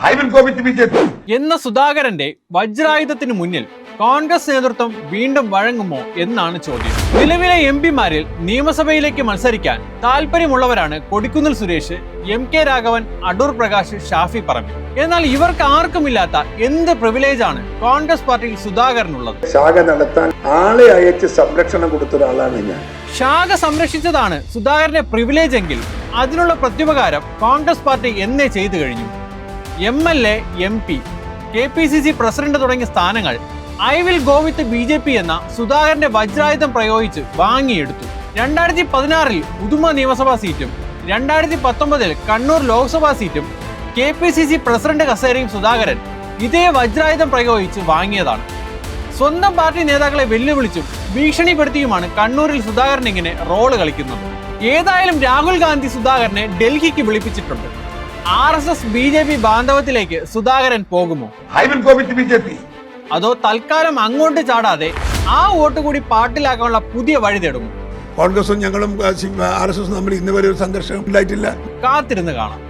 I will go with BJP. എന്ന സുധാകരന്റെ വജ്രായുധത്തിന് മുന്നിൽ കോൺഗ്രസ് നേതൃത്വം വീണ്ടും വഴങ്ങുമോ എന്നാണ് ചോദ്യം. നിലവിലെ എംപിമാരിൽ നിയമസഭയിലേക്ക് മത്സരിക്കാൻ താല്പര്യമുള്ളവരാണ് കൊടിക്കുന്നിൽ സുരേഷ്, MK രാഘവൻ, അടൂർ പ്രകാശ്, ഷാഫി പറമ്പിൽ. എന്നാൽ ഇവർക്ക് ആർക്കുമില്ലാത്ത എന്ത് പ്രിവിലേജാണ് കോൺഗ്രസ് പാർട്ടിയിൽ സുധാകരനുള്ളത്? ശാഖ നടത്താൻ ആളെ അയച്ച് സംരക്ഷണം കൊടുത്ത ഒരാളാണ് ഞാൻ. ശാഖ സംരക്ഷിച്ചതാണ് സുധാകരന്റെ പ്രിവിലേജ് എങ്കിൽ അതിനുള്ള പ്രത്യുപകാരം കോൺഗ്രസ് പാർട്ടി എന്നേ ചെയ്തു കഴിഞ്ഞു. MLA, MP, KPCC പ്രസിഡന്റ് തുടങ്ങിയ സ്ഥാനങ്ങൾ I will go with BJP എന്ന സുധാകരന്റെ വജ്രായുധം പ്രയോഗിച്ച് വാങ്ങിയെടുത്തു. 2016 ഉദുമ നിയമസഭാ സീറ്റും 2019 കണ്ണൂർ ലോക്സഭാ സീറ്റും KPCC പ്രസിഡന്റ് കസേരയും സുധാകരൻ ഇതേ വജ്രായുധം പ്രയോഗിച്ച് വാങ്ങിയതാണ്. സ്വന്തം പാർട്ടി നേതാക്കളെ വെല്ലുവിളിച്ചും ഭീഷണിപ്പെടുത്തിയുമാണ് കണ്ണൂരിൽ സുധാകരൻ ഇങ്ങനെ റോള് കളിക്കുന്നത്. ഏതായാലും രാഹുൽ ഗാന്ധി സുധാകരനെ ഡൽഹിക്ക് വിളിപ്പിച്ചിട്ടുണ്ട്. RSS BJP ബാന്ധവത്തിലേക്ക് സുധാകരൻ പോകുമോ? I will go with BJP. അതോ തൽക്കാലം അങ്ങോട്ട് ചാടാതെ ആ വോട്ട് കൂടി പാർട്ടിലാക്കാനുള്ള പുതിയ വഴി തേടുമോ? കോൺഗ്രസും ഞങ്ങളും RSS തമ്മിൽ ഇന്നുവരെ ഒരു സംഘർഷം ഉണ്ടായിട്ടില്ല. കാത്തിരുന്ന് കാണാം.